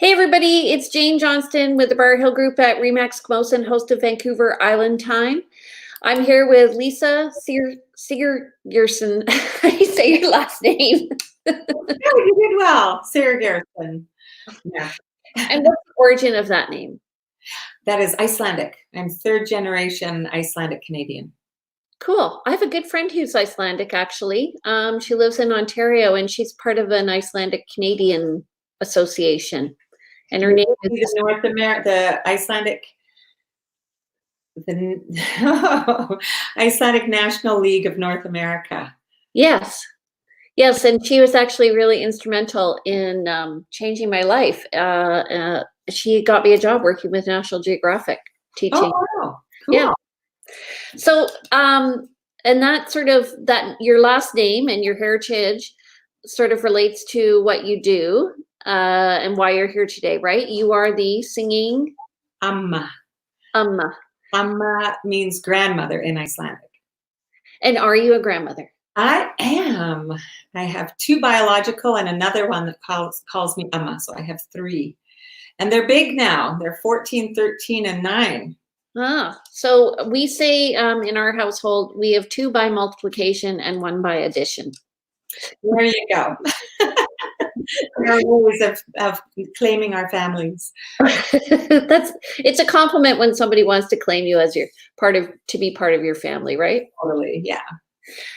Hey everybody, it's Jane Johnston with the Bar Hill Group at Remax Camosun, host of Vancouver Island Time. I'm here with Lisa Sigurdsson. How do you say your last name? Yeah, you did well, Sarah Garrison. Yeah. And what's the origin of that name? That is Icelandic. I'm third generation Icelandic Canadian. Cool. I have a good friend who's Icelandic, actually. She lives in Ontario, and she's part of an Icelandic Canadian association. And her name is The Icelandic, Icelandic National League of North America. Yes. Yes, and she was actually really instrumental in changing my life. She got me a job working with National Geographic teaching. Oh, wow. Cool. Yeah. So, and that your last name and your heritage sort of relates to what you do and why you're here today, right? You are the Singing Amma. Amma. Amma means grandmother in Icelandic. And are you a grandmother? I am. I have two biological and another one that calls me Amma, so I have three. And they're big now. They're 14, 13, and 9. So we say in our household, we have 2 by multiplication and 1 by addition. There you go. There are ways of claiming our families. It's a compliment when somebody wants to claim you as to be part of your family, right? Totally, yeah.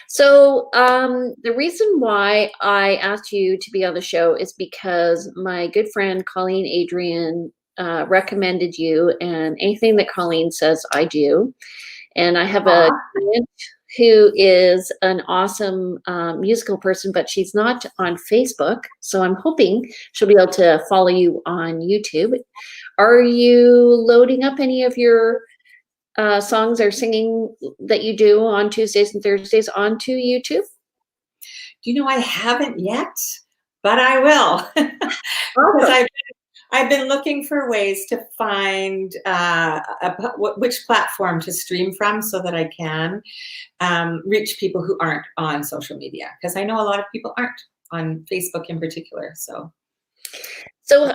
So the reason why I asked you to be on the show is because my good friend Colleen Adrian recommended you, and anything that Colleen says, I do. And I have a client who is an awesome musical person, but she's not on Facebook. So I'm hoping she'll be able to follow you on YouTube. Are you loading up any of your songs or singing that you do on Tuesdays and Thursdays onto YouTube? I haven't yet, but I will. Because I've been looking for ways to find which platform to stream from so that I can reach people who aren't on social media, because I know a lot of people aren't on Facebook in particular. So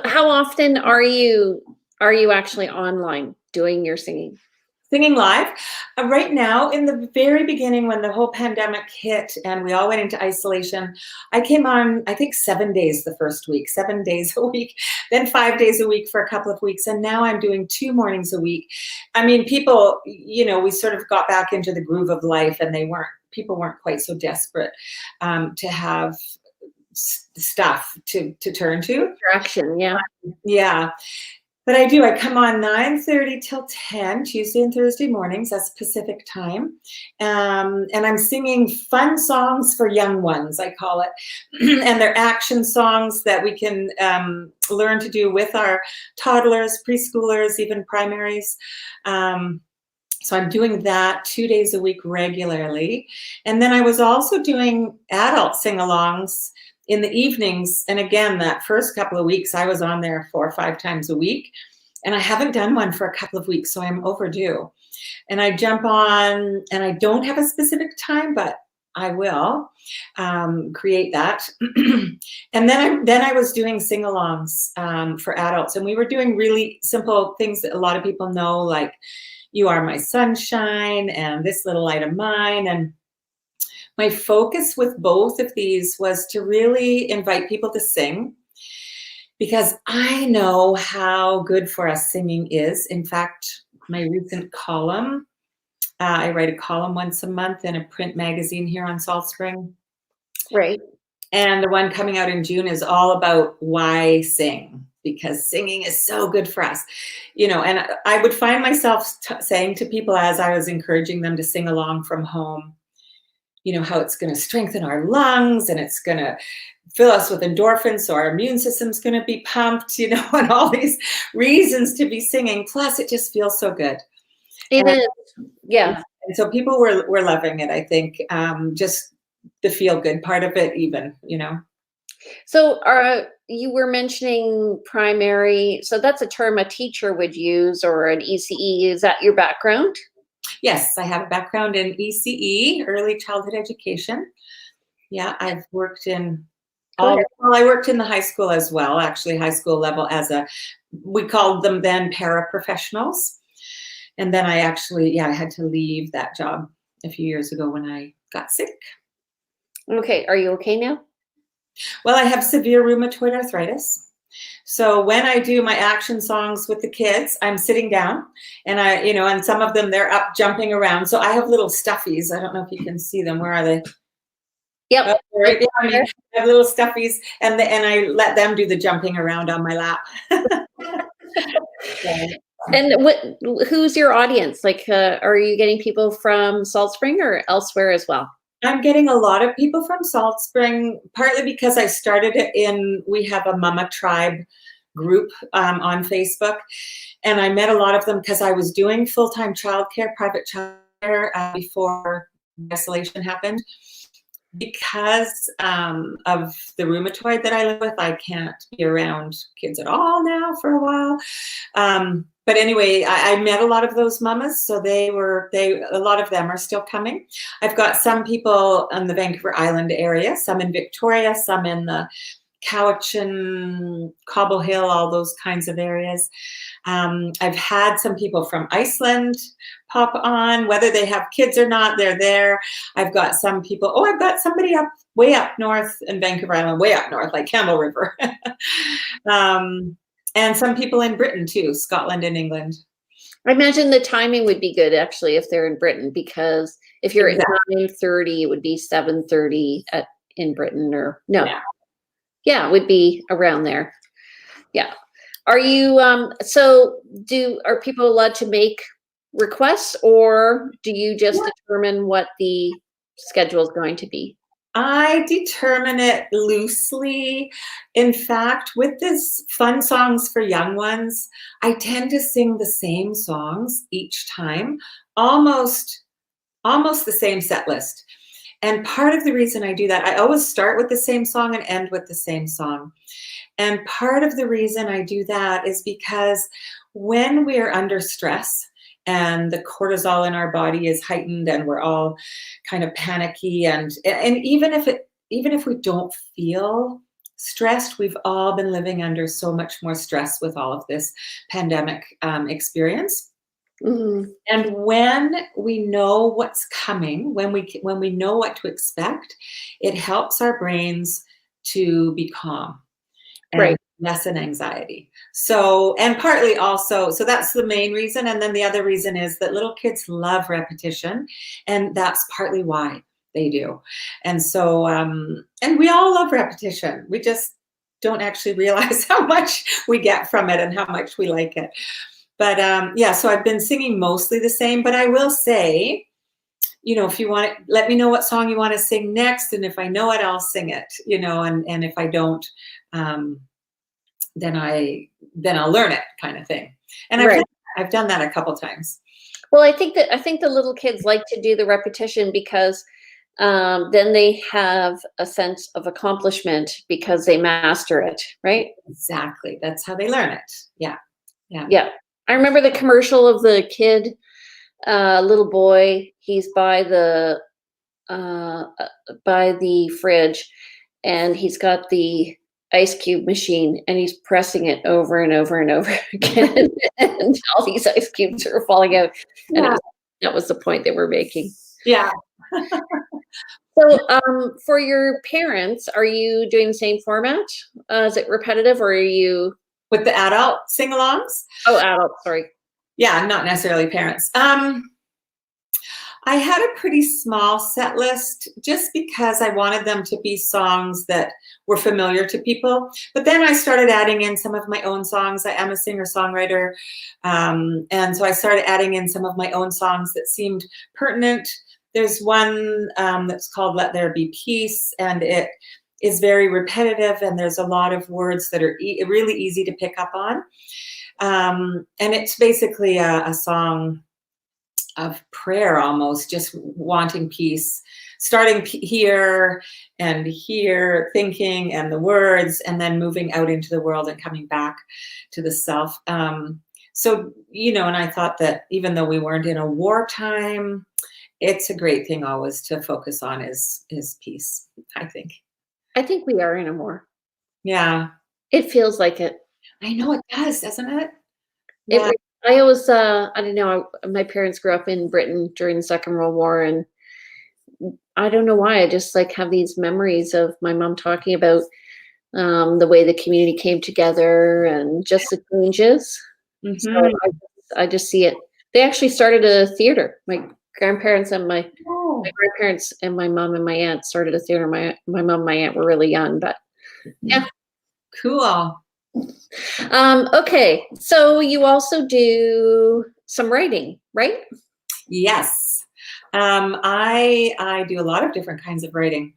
how often are you actually online doing your singing? Singing live. Right now, in the very beginning, when the whole pandemic hit and we all went into isolation, I came on, I think 7 days the first week, 7 days a week, then 5 days a week for a couple of weeks. And now I'm doing 2 mornings a week. I mean, people, we sort of got back into the groove of life, and people weren't quite so desperate to have stuff to turn to. Distraction, yeah. Yeah. But I come on 9:30 till 10, Tuesday and Thursday mornings. That's Pacific time. And I'm singing fun songs for young ones, I call it. And they're action songs that we can learn to do with our toddlers, preschoolers, even primaries. So I'm doing that 2 days a week regularly. And then I was also doing adult sing-alongs in the evenings. And again, that first couple of weeks, I was on there 4 or 5 times a week. And I haven't done one for a couple of weeks, so I'm overdue. And I jump on, and I don't have a specific time, but I will create that. And then I was doing sing-alongs for adults. And we were doing really simple things that a lot of people know, like You Are My Sunshine and This Little Light of Mine. And my focus with both of these was to really invite people to sing, because I know how good for us singing is. In fact, my recent column, I write a column once a month in a print magazine here on Salt Spring. Right. And the one coming out in June is all about why sing, because singing is so good for us. And I would find myself saying to people as I was encouraging them to sing along from home, how it's going to strengthen our lungs and it's going to fill us with endorphins, so our immune system's going to be pumped, and all these reasons to be singing. Plus, it just feels so good. It is, yeah. And so people were loving it, I think, just the feel-good part of it even, So you were mentioning primary, so that's a term a teacher would use, or an ECE. Is that your background? Yes, I have a background in ECE, early childhood education. Yeah, I've worked in Go ahead. Well, I worked in the high school as well, actually high school level we called them then paraprofessionals. And then I had to leave that job a few years ago when I got sick. Okay, are you okay now? Well, I have severe rheumatoid arthritis. So when I do my action songs with the kids, I'm sitting down and and some of them they're up jumping around. So I have little stuffies. I don't know if you can see them. Where are they? Yep. Oh, right. Yeah, I have little stuffies and I let them do the jumping around on my lap. And who's your audience? Like, are you getting people from Salt Spring or elsewhere as well? I'm getting a lot of people from Salt Spring, partly because I started it we have a Mama Tribe group on Facebook. And I met a lot of them because I was doing full-time childcare, private childcare before isolation happened. Because of the rheumatoid that I live with, I can't be around kids at all now for a while. But anyway, I met a lot of those mamas, so a lot of them are still coming. I've got some people in the Vancouver Island area, some in Victoria, some in the Cowichan, Cobble Hill, all those kinds of areas. I've had some people from Iceland pop on, whether they have kids or not, they're there. I've got some people, I've got somebody way up north in Vancouver Island, way up north, like Campbell River. And some people in Britain too, Scotland and England. I imagine the timing would be good actually if they're in Britain, because if you're at 9:30, it would be 7:30 in Britain, or no. Yeah, it would be around there. Yeah. Are you are people allowed to make requests, or do you just determine what the schedule is going to be? I determine it loosely. In fact, with this Fun Songs for Young Ones, I tend to sing the same songs each time, almost the same set list. And part of the reason I do that, I always start with the same song and end with the same song. And part of the reason I do that is because when we're under stress and the cortisol in our body is heightened and we're all kind of panicky, and even if we don't feel stressed, we've all been living under so much more stress with all of this pandemic experience. Mm-hmm. And when we know what's coming, when we know what to expect, it helps our brains to be calm and lessen anxiety. So, and partly also, so that's the main reason. And then the other reason is that little kids love repetition, and that's partly why they do. And so, and we all love repetition. We just don't actually realize how much we get from it and how much we like it. But so I've been singing mostly the same, but I will say, if you want to, let me know what song you want to sing next. And if I know it, I'll sing it, and if I don't, then I'll learn it, kind of thing. And I've done that a couple times. Well, I think the little kids like to do the repetition because then they have a sense of accomplishment because they master it, right? Exactly. That's how they learn it. Yeah. I remember the commercial of the kid, little boy. He's by the fridge, and he's got the ice cube machine, and he's pressing it over and over and over again, and all these ice cubes are falling out. And that was the point they were making. Yeah. So, for your parents, are you doing the same format? Is it repetitive, or are you with the adult sing-alongs? Oh, adult, sorry. Yeah, not necessarily parents. I had a pretty small set list just because I wanted them to be songs that were familiar to people. But then I started adding in some of my own songs. I am a singer-songwriter. And so I started adding in some of my own songs that seemed pertinent. There's one that's called Let There Be Peace, and it is very repetitive, and there's a lot of words that are really easy to pick up on. And it's basically a song of prayer, almost, just wanting peace, starting here and here, thinking and the words, and then moving out into the world and coming back to the self. So, and I thought that even though we weren't in a wartime, it's a great thing always to focus on is peace, I think. I think we are anymore. Yeah. It feels like it. I know it does, doesn't it? It Yeah. re I always, I don't know, my parents grew up in Britain during the Second World War, and I don't know why, I just, like, have these memories of my mom talking about, the way the community came together and just the changes. So Mhm. I just see it. They actually started a theater. My grandparents and my Oh. grandparents and my mom and my aunt started a theater. My mom and my aunt were really young, but yeah. Cool. Okay, so you also do some writing, right? Yes. I do a lot of different kinds of writing,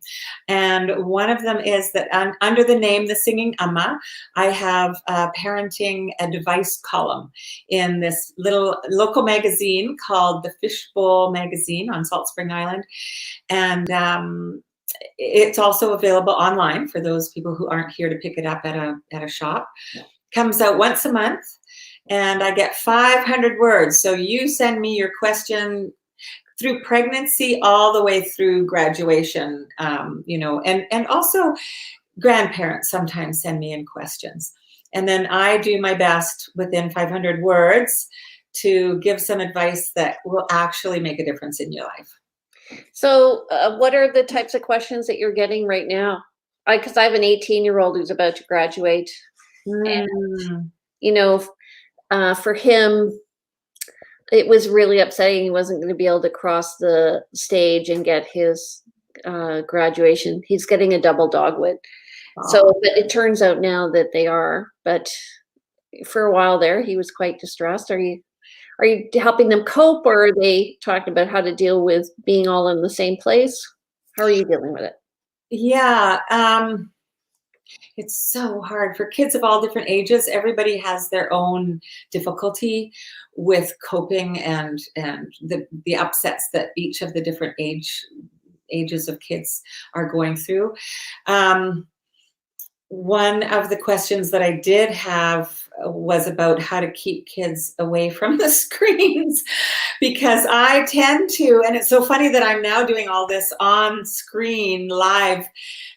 and one of them is that under the name The Singing Amma, I have a parenting advice column in this little local magazine called the Fishbowl Magazine on Salt Spring Island, and it's also available online for those people who aren't here to pick it up at a shop. Comes out once a month, and I get 500 words. So you send me your question through pregnancy all the way through graduation, and also grandparents sometimes send me in questions. And then I do my best within 500 words to give some advice that will actually make a difference in your life. So, what are the types of questions that you're getting right now? Because I have an 18-year-old who's about to graduate, and Mm, you know, for him, it was really upsetting. He wasn't going to be able to cross the stage and get his graduation. He's getting a double dogwood. So, aw. but it turns out now that they are. But for a while there, he was quite distressed. Are you helping them cope, or are they talking about how to deal with being all in the same place? How are you dealing with it? Yeah, it's so hard for kids of all different ages. Everybody has their own difficulty with coping and the upsets that each of the different ages of kids are going through. Um, One of the questions that I did have was about how to keep kids away from the screens because I tend to, and it's so funny that I'm now doing all this on screen live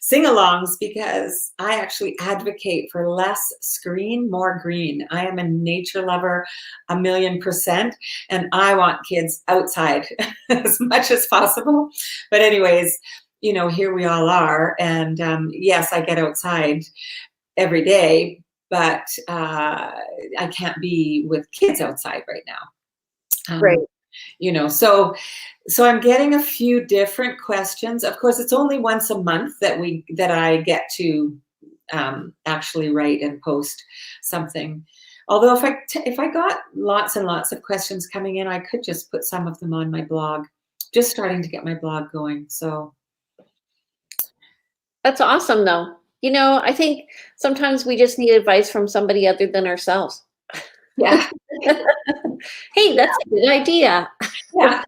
sing alongs because I actually advocate for less screen, more green. I am a nature lover, 1,000,000%, and I want kids outside as much as possible. But, anyways, here we all are. And yes, I get outside every day, but I can't be with kids outside right now. Right. So I'm getting a few different questions. Of course, it's only once a month that I get to actually write and post something. Although if I got lots and lots of questions coming in, I could just put some of them on my blog. Just starting to get my blog going. So That's awesome, though. I think sometimes we just need advice from somebody other than ourselves. yeah, Hey, that's a good idea. yeah.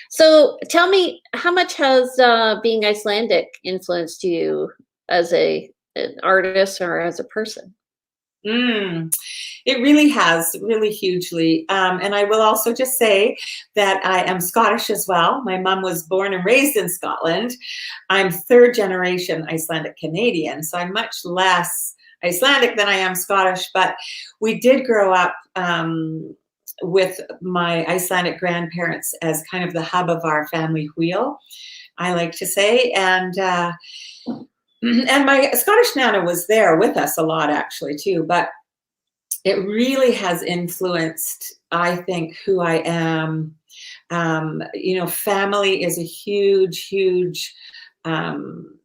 So tell me, how much has being Icelandic influenced you as an artist or as a person? Mm, it really has, really hugely. And I will also just say that I am Scottish as well. My mom was born and raised in Scotland. I'm third generation Icelandic Canadian, so I'm much less Icelandic than I am Scottish. But we did grow up with my Icelandic grandparents as kind of the hub of our family wheel, I like to say. And my Scottish Nana was there with us a lot, actually, too. But it really has influenced, I think, who I am. Family is a huge, huge um,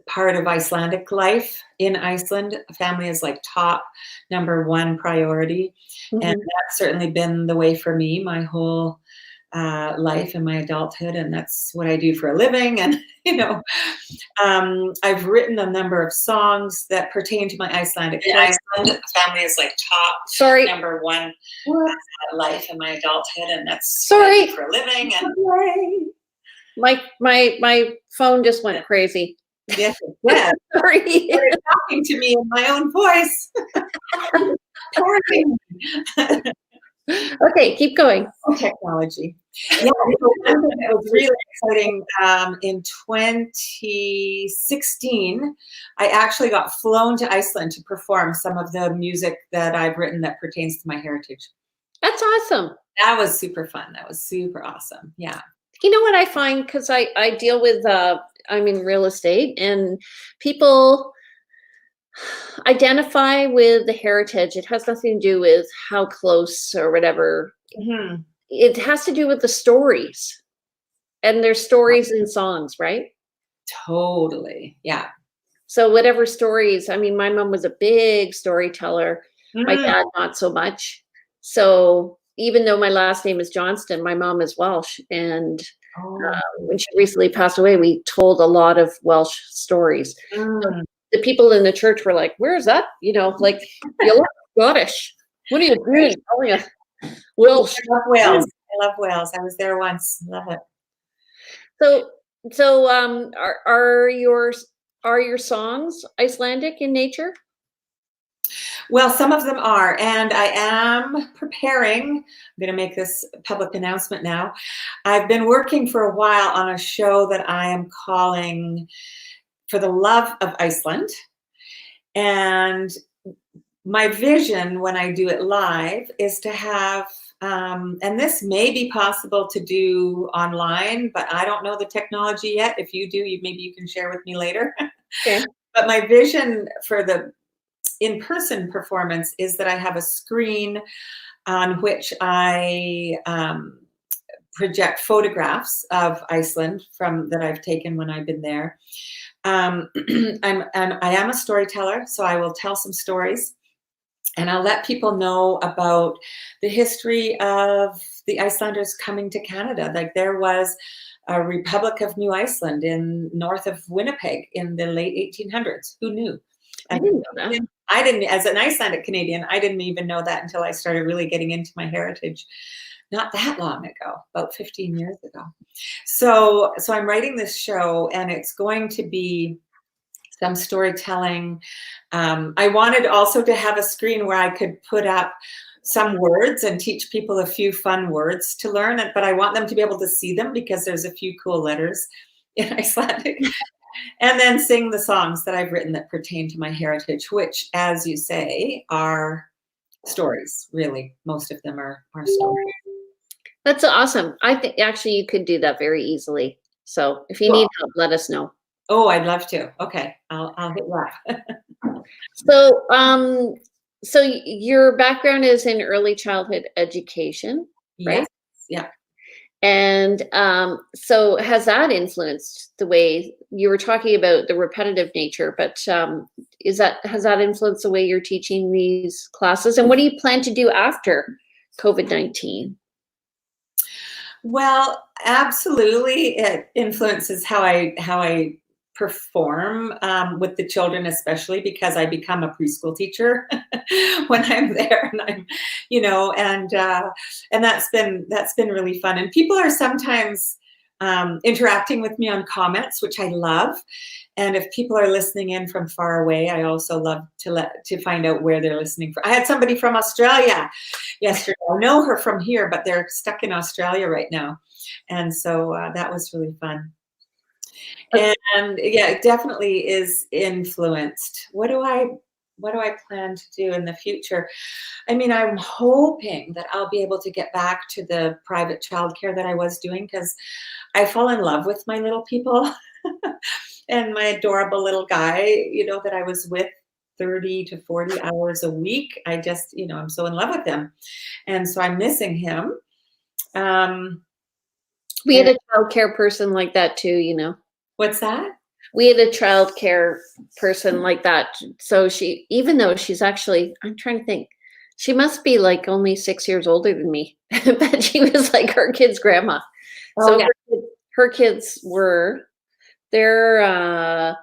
part of Icelandic life. In Iceland, family is like top number one priority. And Mhm. that's certainly been the way for me my whole life in my adulthood. And that's what I do for a living. And, I've written a number of songs that pertain to my Icelandic Iceland. Family is like top Sorry, number one life in my adulthood. And that's what I sorry. do for a living. And My phone just went crazy. yes, yes. Sorry. Started talking to me in my own voice. Poor thing. Okay, keep going. Oh, technology. Yeah, so one thing that was really exciting, in 2016, I actually got flown to Iceland to perform some of the music that I've written that pertains to my heritage. That's awesome. That was super fun. That was super awesome. Yeah. You know what I find, because I deal with I'm in real estate, and people identify with the heritage. It has nothing to do with how close or whatever. Mhm. It has to do with the stories, and there's stories in songs, right? Totally. Yeah. So whatever stories, I mean, my mom was a big storyteller. My Mm. dad, not so much. So even though my last name is Johnston, my mom is Welsh, and Oh. when she recently passed away, we told a lot of Welsh stories. Mm. The people in the church were like, "Where's that? You know, like you look Scottish. What are you doing? Telling us Welsh?" I love Wales. I love Wales. I was there once. Love it. So, are your songs Icelandic in nature? Well, some of them are, and I am preparing. I'm going to make this public announcement now. I've been working for a while on a show that I am calling For the Love of Iceland. And my vision when I do it live is to have, and this may be possible to do online, but I don't know the technology yet. If you do, maybe you can share with me later. Okay. But my vision for the in-person performance is that I have a screen on which I project photographs of Iceland from that I've taken when I've been there. I am a storyteller, so I will tell some stories, and I'll let people know about the history of the Icelanders coming to Canada. Like there was a Republic of New Iceland in north of Winnipeg in the late 1800s. Who knew? I And didn't know that. I didn't, as an Icelandic Canadian, I didn't even know that until I started really getting into my heritage not that long ago, about 15 years ago. So I'm writing this show, and it's going to be some storytelling. I wanted also to have a screen where I could put up some words and teach people a few fun words to learn, but I want them to be able to see them because there's a few cool letters in Icelandic. And then sing the songs that I've written that pertain to my heritage, which, as you say, are stories, really. Most of them are stories. That's awesome. I think actually you could do that very easily. So if you Cool. need help, let us know. Oh, I'd love to. Okay, I'll hit that. So, your background is in early childhood education, Yes, right? yeah. And so has that influenced the way you were talking about the repetitive nature, but has that influenced the way you're teaching these classes? And what do you plan to do after COVID-19? Well, absolutely, it influences how I perform with the children, especially because I become a preschool teacher when I'm there, and and that's been really fun. And people are sometimes interacting with me on comments, which I love. And if people are listening in from far away, I also love to find out where they're listening from. I had somebody from Australia yesterday. I know her from here, but they're stuck in Australia right now, and so that was really fun. And yeah, it definitely is influenced. What do I plan to do in the future? I mean, I'm hoping that I'll be able to get back to the private childcare that I was doing, because I fall in love with my little people and my adorable little guy, that I was with 30 to 40 hours a week. I just, I'm so in love with him. And so I'm missing him. Um, We had and a childcare person like that too, what's that? We had a childcare person like that. So even though she's actually, I'm trying to think, she must be like only 6 years older than me, but she was like her kid's grandma. Oh, So yeah. her kids they're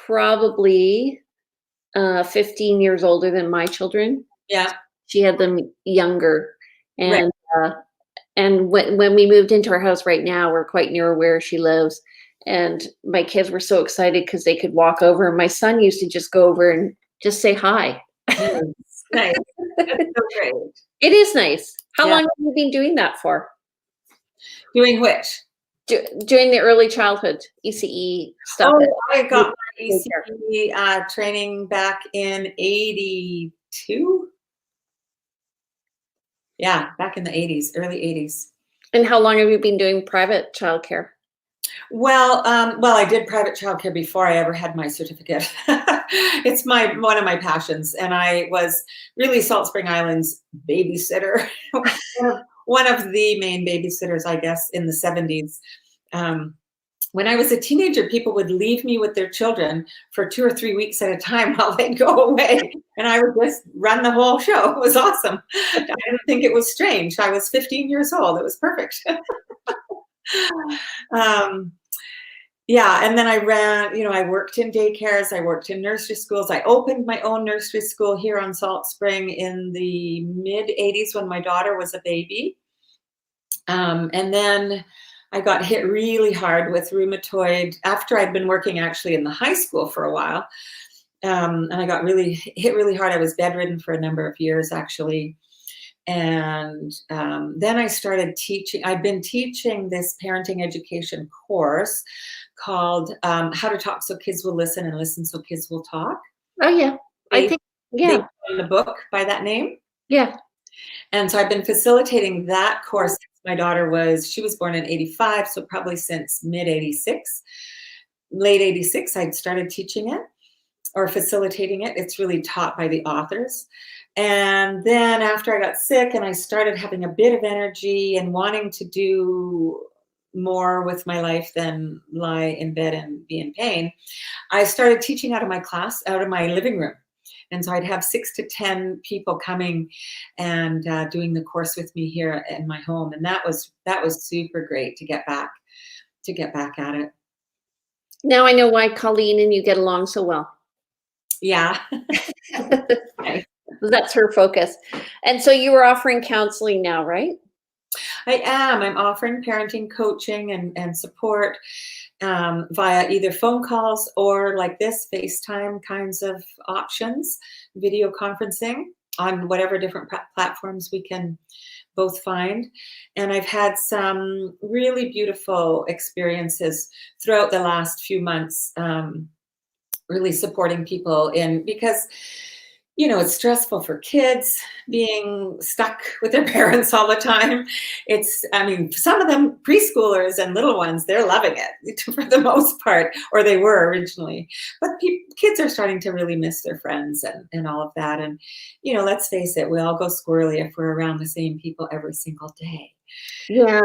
probably 15 years older than my children. Yeah. She had them younger, Right. and when we moved into our house right now, we're quite near where she lives. And my kids were so excited because they could walk over. And my son used to just go over and just say hi. Nice. Nice. That's so great. It is nice. How Yeah. long have you been doing that for? Doing which? Doing the early childhood ECE stuff at Oh, I got my daycare. ECE training back in 82. Yeah, back in the 80s, early 80s. And how long have you been doing private childcare? Well, I did private childcare before I ever had my certificate. It's my one of my passions, and I was really Salt Spring Island's babysitter, one of the main babysitters, I guess, in the 70s. Um, when I was a teenager, people would leave me with their children for 2 or 3 weeks at a time while they'd go away, and I would just run the whole show. It was awesome. I didn't think it was strange. I was 15 years old. It was perfect. Um, yeah, and then I ran, I worked in daycares, I worked in nursery schools. I opened my own nursery school here on Salt Spring in the mid 80s when my daughter was a baby. And then I got hit really hard with rheumatoid after I'd been working actually in the high school for a while. And I got really hit really hard. I was bedridden for a number of years actually. And then I started teaching. I've been teaching this parenting education course called How to Talk So Kids Will Listen and Listen So Kids Will Talk. Oh, yeah. I They, think they yeah, in the book by that name. yeah. And so I've been facilitating that course since my daughter she was born in 85, so probably since mid 86. Late 86, I'd started teaching it or facilitating it. It's really taught by the authors. And then after I got sick and I started having a bit of energy and wanting to do more with my life than lie in bed and be in pain, I started teaching out of out of my living room. And so I'd have 6 to 10 people coming and doing the course with me here in my home. And that was super great to get back at it. Now I know why Colleen and you get along so well. Yeah. Nice. That's her focus. And so you were offering counseling now, right? I am. I'm offering parenting coaching and support via either phone calls or like this FaceTime kinds of options, video conferencing on whatever different platforms we can both find. And I've had some really beautiful experiences throughout the last few months, really supporting people in because it's stressful for kids being stuck with their parents all the time. I mean, some of them preschoolers and little ones, they're loving it for the most part, or they were originally. But kids are starting to really miss their friends and all of that. And, let's face it, we all go squirrely if we're around the same people every single day. Yeah.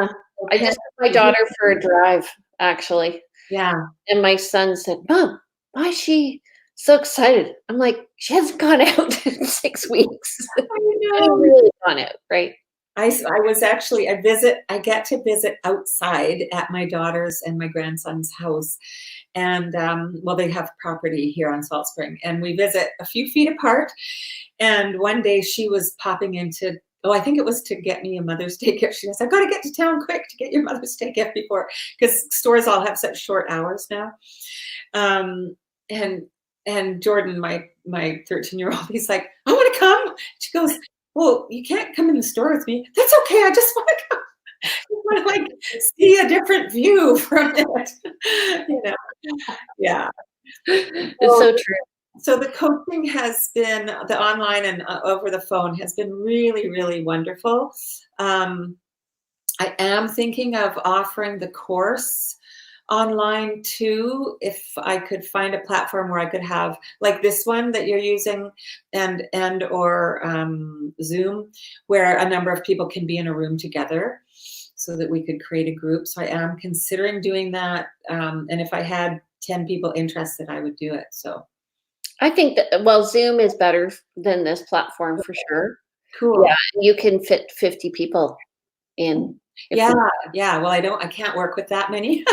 I Okay. just took my daughter for a drive, actually. Yeah. And my son said, "Mom, why is she so excited?" I'm like, "She hasn't gone out in 6 weeks." I I haven't know. really gone out, right? I was actually, I get to visit outside at my daughter's and my grandson's house. And well, they have property here on Salt Spring, and we visit a few feet apart. And one day she was popping into, oh, I think it was to get me a Mother's Day gift. She goes, "I've got to get to town quick to get your Mother's Day gift before," because stores all have such short hours now. Um, and Jordan, my 13-year-old, he's like, "I want to come." She goes, "Well, you can't come in the store with me." "That's okay. I just want to come. I want to like see a different view from it." you know, yeah. It's So, so true. so the coaching has been the online and over the phone has been really, really wonderful. Um, I am thinking of offering the course online too, if I could find a platform where I could have like this one that you're using and or Zoom, where a number of people can be in a room together so that we could create a group. So I am considering doing that. And if I had 10 people interested, I would do it. So I think that well, Zoom is better than this platform for sure. cool. Yeah, you can fit 50 people in if Yeah, you yeah. Well, I can't work with that many,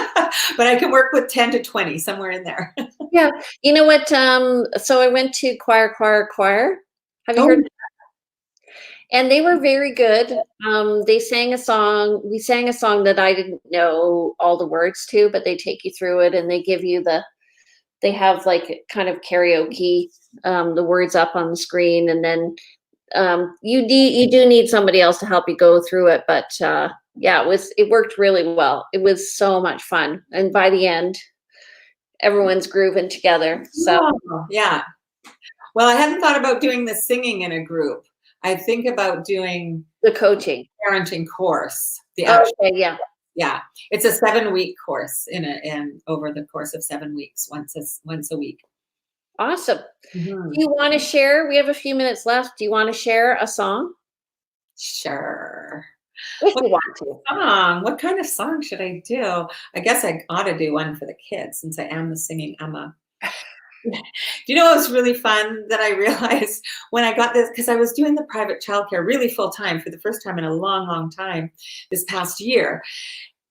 but I can work with 10 to 20 somewhere in there. Yeah. You know what, so I went to choir. Have you heard Oh, and they were very good. They sang a song we sang a song that I didn't know all the words to, but they take you through it and they have like kind of karaoke, the words up on the screen and then you do need somebody else to help you go through it, but yeah, it worked really well. It was so much fun, and by the end, everyone's grooving together. So Oh, yeah. Well, I hadn't thought about doing the singing in a group. I think about doing the coaching. parenting course. The Okay, actual, yeah. yeah, it's a 7-week course in over the course of 7 weeks, once a week. Awesome. Mhm. Do you want to share? We have a few minutes left. Do you want to share a song? Sure. If What you want to. song? What kind of song should I do? I guess I ought to do one for the kids since I am the singing Amma. Do you know what was really fun that I realized when I got this? Because I was doing the private childcare really full time for the first time in a long, long time this past year.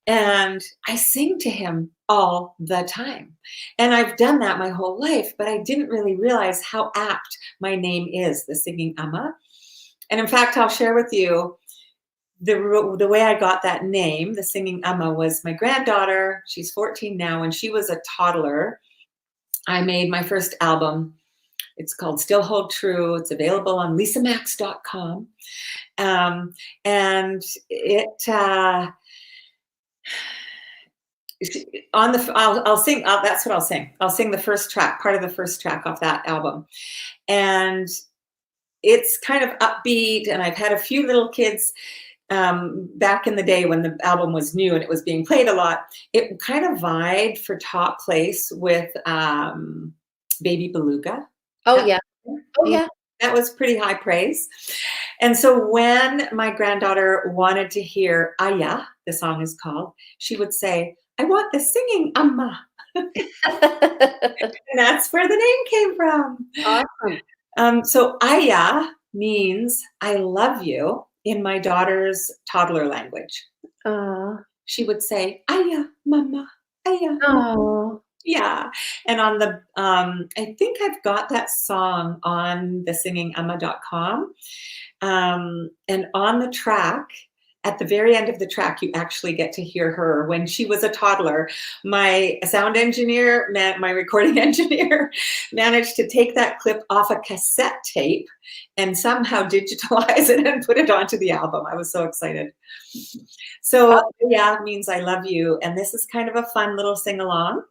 And I sing to him all the time. And I've done that my whole life, but I didn't really realize how apt my name is, the Singing Amma. And in fact, I'll share with you the way I got that name, the Singing Amma, was my granddaughter. She's 14 now. When she was a toddler, I made my first album. It's called Still Hold True. It's available on lisamax.com. And I'll sing, that's what I'll sing. I'll sing the first track, part of the first track off that album. And it's kind of upbeat. And I've had a few little kids back in the day when the album was new and it was being played a lot. It kind of vied for top place with Baby Beluga. Oh yeah. Oh yeah. That was pretty high praise. And so when my granddaughter wanted to hear Aya, the song is called, she would say, I want the singing Amma. And that's where the name came from. Awesome. So Aya means I love you in my daughter's toddler language. She would say, Aya, mama, Aya. Oh. Yeah. And on the, I think I've got that song on the singingamma.com. And on the track, at the very end of the track, you actually get to hear her when she was a toddler. My sound engineer, my recording engineer, managed to take that clip off a cassette tape and somehow digitalize it and put it onto the album. I was so excited. So yeah, it means I love you. And this is kind of a fun little sing-along.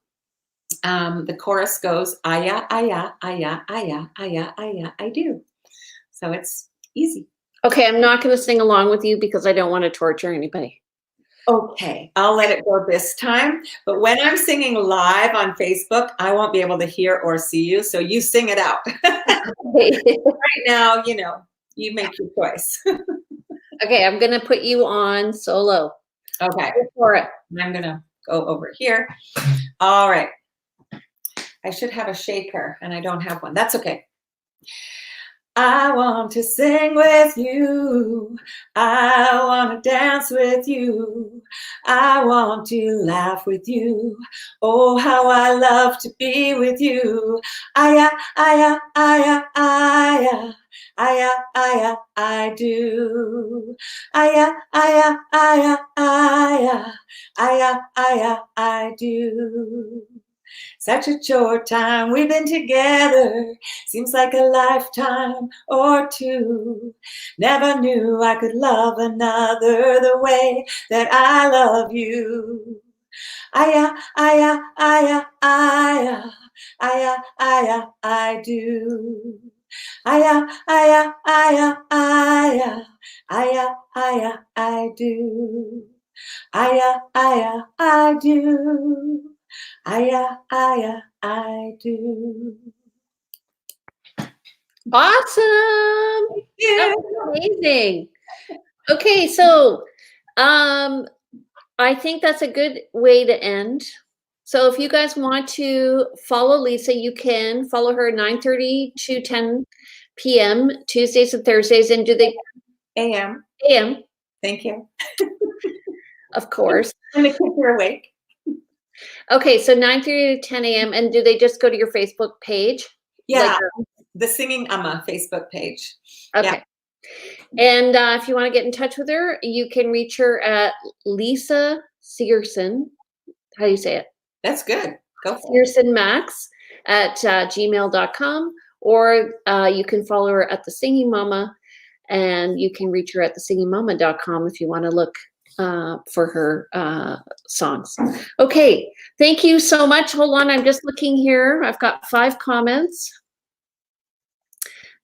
The chorus goes, Aya, Aya, Aya, Aya, Aya, Aya, I do. So it's easy. Okay, I'm not going to sing along with you because I don't want to torture anybody. Okay, I'll let it go this time. But when I'm singing live on Facebook, I won't be able to hear or see you. So you sing it out. Right now, you make your choice. Okay, I'm going to put you on solo. Okay. Go for it. I'm going to go over here. All right. I should have a shaker and I don't have one. That's okay. I want to sing with you. I want to dance with you. I want to laugh with you. Oh, how I love to be with you. Aya, aya, aya, aya. Aya, aya, I do. Aya, aya, aya, aya. Aya, aya, I do. Such a short time we've been together, seems like a lifetime or two. Never knew I could love another the way that I love you. Aya, aya, aya, aya, aya, aya, I do. Aya, aya, aya, aya, aya, aya, I do. Aya, aya, I do. Aya, aya, I do. Awesome. Yeah. That was amazing. Okay, so I think that's a good way to end. So if you guys want to follow Lisa, you can follow her 9:30 to 10 p.m. Tuesdays and Thursdays. And do they AM. AM? Thank you. Of course. And the kids are awake. Okay, so 9:30 to 10 a.m. And do they just go to your Facebook page? Yeah, the Singing Amma Facebook page. Okay. Yeah. And if you want to get in touch with her, you can reach her at Lisa Searson. How do you say it? That's good. Go for it. SearsonMax at gmail.com, or you can follow her at the Singing Mama and you can reach her at thesingingamma.com if you want to look for her songs. Okay, thank you so much. Hold on, I'm just looking here. I've got 5 comments.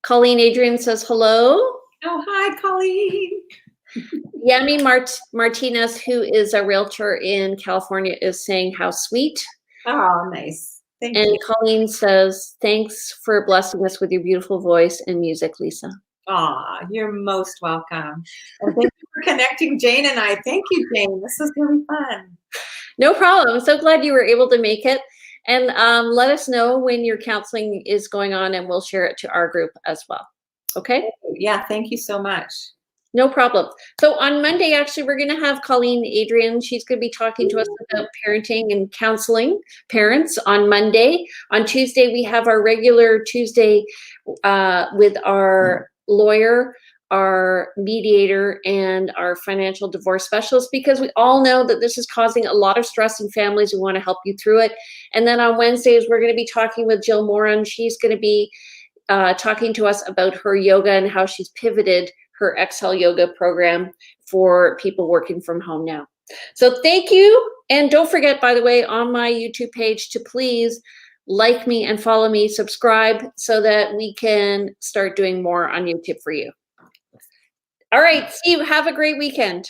Colleen Adrian says hello. Oh, hi, Colleen. Yami Martinez, who is a realtor in California, is saying how sweet. Oh, nice. Thank And you. Colleen says, thanks for blessing us with your beautiful voice and music, Lisa. Aw, you're most welcome. And thank you for connecting Jane and I. Thank you, Jane. This was really fun. No problem. I'm so glad you were able to make it. And let us know when your counseling is going on, and we'll share it to our group as well. Okay? Yeah, thank you so much. No problem. So on Monday, actually, we're going to have Colleen Adrian. She's going to be talking to us about parenting and counseling parents on Monday. On Tuesday, we have our regular Tuesday with our lawyer, our mediator, and our financial divorce specialist, because we all know that this is causing a lot of stress in families. We want to help you through it. And then on Wednesdays, we're going to be talking with Jill Moran. She's going to be talking to us about her yoga and how she's pivoted her Exhale Yoga program for people working from home now. So thank you. And don't forget, by the way, on my YouTube page to please like me and follow me, subscribe, so that we can start doing more on YouTube for you. All right, Steve, have a great weekend.